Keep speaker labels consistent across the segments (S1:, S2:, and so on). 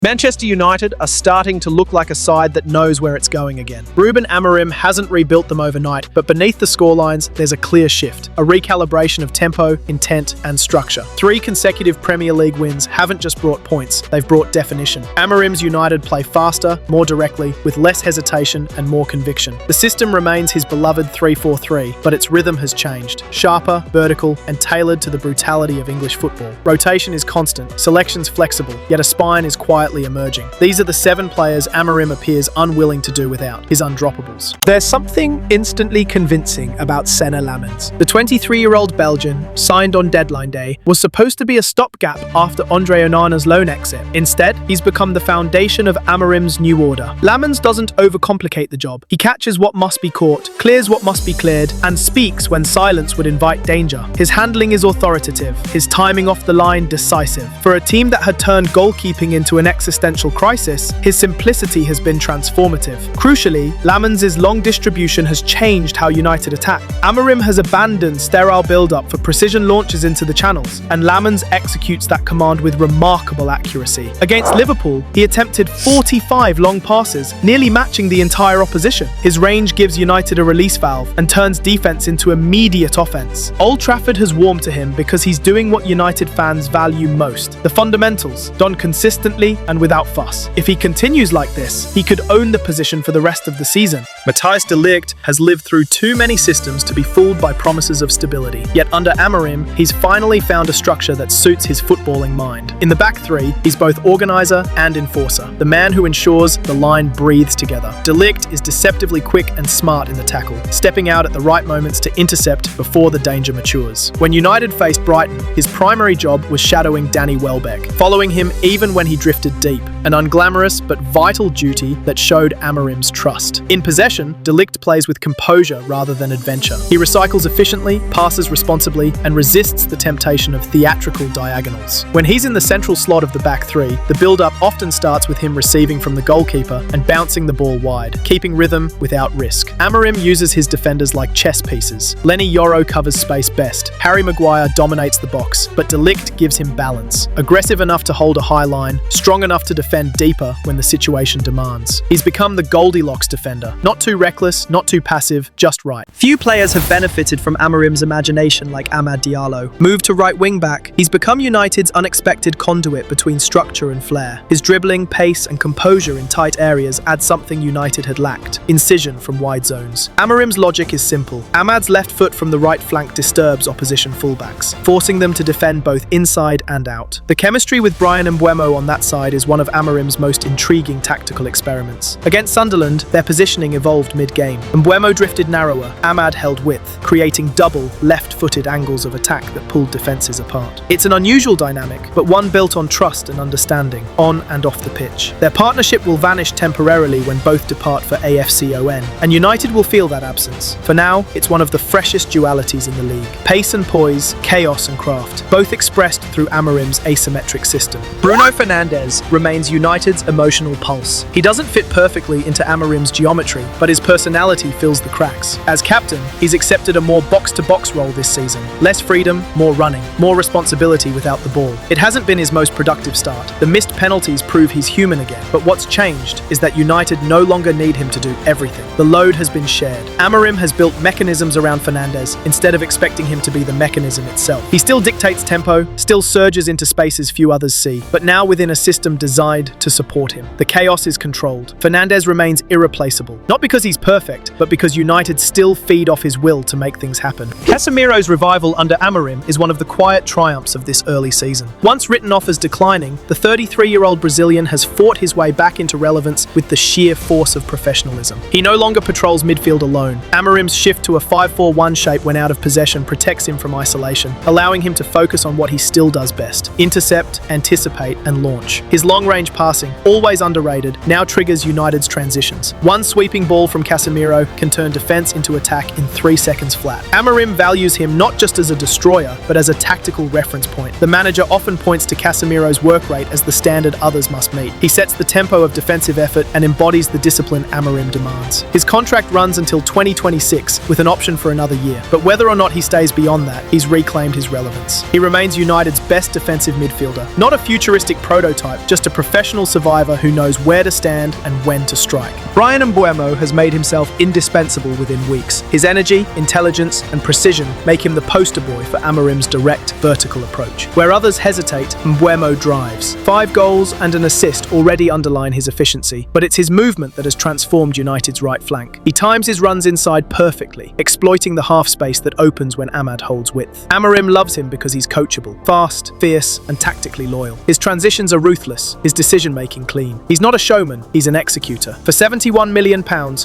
S1: Manchester United are starting to look like a side that knows where it's going again. Ruben Amorim hasn't rebuilt them overnight, but beneath the scorelines, there's a clear shift, a recalibration of tempo, intent, and structure. 3 consecutive Premier League wins haven't just brought points, they've brought definition. Amorim's United play faster, more directly, with less hesitation and more conviction. The system remains his beloved 3-4-3, but its rhythm has changed. Sharper, vertical, and tailored to the brutality of English football. Rotation is constant, selection's flexible, yet a spine is quietly emerging. These are the 7 players Amorim appears unwilling to do without, his undroppables. There's something instantly convincing about Senne Lammens. The 23-year-old Belgian, signed on deadline day, was supposed to be a stopgap after Andre Onana's loan exit. Instead, he's become the foundation of Amorim's new order. Lammens doesn't overcomplicate the job. He catches what must be caught, clears what must be cleared, and speaks when silence would invite danger. His handling is authoritative, his timing off the line decisive. For a team that had turned goalkeeping into an existential crisis, his simplicity has been transformative. Crucially, Lammens' long distribution has changed how United attack. Amorim has abandoned sterile build-up for precision launches into the channels, and Lammens executes that command with remarkable accuracy. Against Liverpool, he attempted 45 long passes, nearly matching the entire opposition. His range gives United a release valve and turns defense into immediate offense. Old Trafford has warmed to him because he's doing what United fans value most, the fundamentals, done consistently and without fuss. If he continues like this, he could own the position for the rest of the season. Matthijs de Ligt has lived through too many systems to be fooled by promises of stability. Yet under Amorim, he's finally found a structure that suits his footballing mind. In the back 3, he's both organizer and enforcer, the man who ensures the line breathes together. De Ligt is deceptively quick and smart in the tackle, stepping out at the right moments to intercept before the danger matures. When United faced Brighton, his primary job was shadowing Danny Welbeck, following him even when he drifted deep, an unglamorous but vital duty that showed Amorim's trust. In possession, De Ligt plays with composure rather than adventure. He recycles efficiently, passes responsibly, and resists the temptation of theatrical diagonals. When he's in the central slot of the back 3, the build-up often starts with him receiving from the goalkeeper and bouncing the ball wide, keeping rhythm without risk. Amorim uses his defenders like chess pieces. Lenny Yoro covers space best, Harry Maguire dominates the box, but De Ligt gives him balance. Aggressive enough to hold a high line, strong enough to defend deeper when the situation demands. He's become the Goldilocks defender. Not too reckless, not too passive, just right. Few players have benefited from Amorim's imagination like Amad Diallo. Moved to right wing back, he's become United's unexpected conduit between structure and flair. His dribbling, pace, and composure in tight areas add something United had lacked: incision from wide zones. Amorim's logic is simple. Amad's left foot from the right flank disturbs opposition fullbacks, forcing them to defend both inside and out. The chemistry with Bryan Mbeumo on that side is one of Amorim's most intriguing tactical experiments. Against Sunderland, their positioning evolved mid-game. Mbeumo drifted narrower, Amad held width, creating double left-footed angles of attack that pulled defences apart. It's an unusual dynamic, but one built on trust and understanding, on and off the pitch. Their partnership will vanish temporarily when both depart for AFCON, and United will feel that absence. For now, it's one of the freshest dualities in the league. Pace and poise, chaos and craft, both expressed through Amorim's asymmetric system. Bruno Fernandes remains United's emotional pulse. He doesn't fit perfectly into Amorim's geometry, but his personality fills the cracks. As captain, he's accepted a more box-to-box role this season. Less freedom, more running, more responsibility without the ball. It hasn't been his most productive start. The missed penalties prove he's human again, but what's changed is that United no longer need him to do everything. The load has been shared. Amorim has built mechanisms around Fernandes instead of expecting him to be the mechanism itself. He still dictates tempo, still surges into spaces few others see, but now within a system designed to support him. The chaos is controlled. Fernandes remains irreplaceable, not because he's perfect, but because United still feed off his will to make things happen. Casemiro's revival under Amorim is one of the quiet triumphs of this early season. Once written off as declining, the 33-year-old Brazilian has fought his way back into relevance with the sheer force of professionalism. He no longer patrols midfield alone. Amorim's shift to a 5-4-1 shape when out of possession protects him from isolation, allowing him to focus on what he still does best: intercept, anticipate, and launch. His long-range passing, always underrated, now triggers United's transitions. One sweeping ball from Casemiro can turn defense into attack in 3 seconds flat. Amorim values him not just as a destroyer, but as a tactical reference point. The manager often points to Casemiro's work rate as the standard others must meet. He sets the tempo of defensive effort and embodies the discipline Amorim demands. His contract runs until 2026, with an option for another year. But whether or not he stays beyond that, he's reclaimed his relevance. He remains United's best defensive midfielder, not a futuristic prototype, just a professional survivor who knows where to stand and when to strike. Bryan Mbeumo has made himself indispensable within weeks. His energy, intelligence, and precision make him the poster boy for Amorim's direct, vertical approach. Where others hesitate, Mbeumo drives. 5 goals and an assist already underline his efficiency, but it's his movement that has transformed United's right flank. He times his runs inside perfectly, exploiting the half space that opens when Ahmad holds width. Amorim loves him because he's coachable, fast, fierce, and tactically loyal. His transitions are ruthless, his decision-making clean. He's not a showman, he's an executor. For £71 million,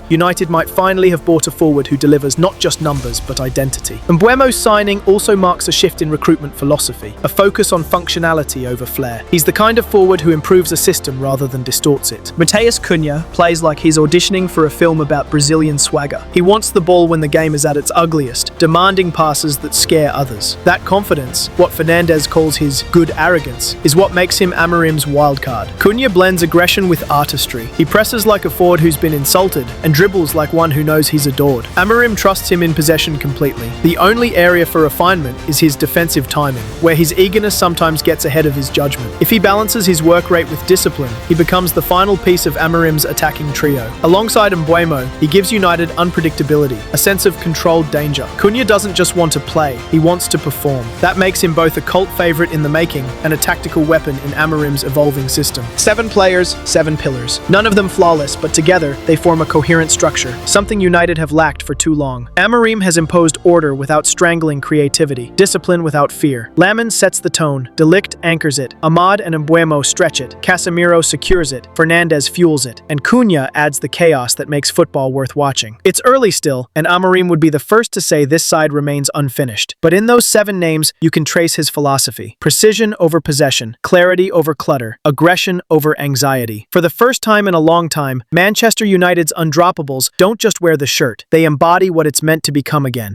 S1: United might finally have bought a forward who delivers not just numbers, but identity. Mbeumo's signing also marks a shift in recruitment philosophy, a focus on functionality over flair. He's the kind of forward who improves a system rather than distorts it. Matheus Cunha plays like he's auditioning for a film about Brazilian swagger. He wants the ball when the game is at its ugliest, demanding passes that scare others. That confidence, what Fernandes calls his good arrogance, is what makes him Amorim's wildcard. Cunha blends aggression with artistry. He presses like a forward who's been insulted and dribbles like one who knows he's adored. Amorim trusts him in possession completely. The only area for refinement is his defensive timing, where his eagerness sometimes gets ahead of his judgment. If he balances his work rate with discipline, he becomes the final piece of Amorim's attacking trio. Alongside Mbeumo, he gives United unpredictability, a sense of controlled danger. Cunha doesn't just want to play, he wants to perform. That makes him both a cult favourite in the making and a tactical weapon in Amorim's evolving system. 7 players, 7 pillars. None of them flawless, but together they form a coherent structure, something United have lacked for too long. Amorim has imposed order without strangling creativity, discipline without fear. Lammens sets the tone, De Ligt anchors it, Ahmad and Mbeumo stretch it, Casemiro secures it, Fernandes fuels it, and Cunha adds the chaos that makes football worth watching. It's early still, and Amorim would be the first to say this side remains unfinished. But in those 7 names, you can trace his philosophy. Precision over possession, clarity over clutter, aggression over anxiety. For the first time in a long time, Manchester United's undroppables don't just wear the shirt, they embody what it's meant to become again.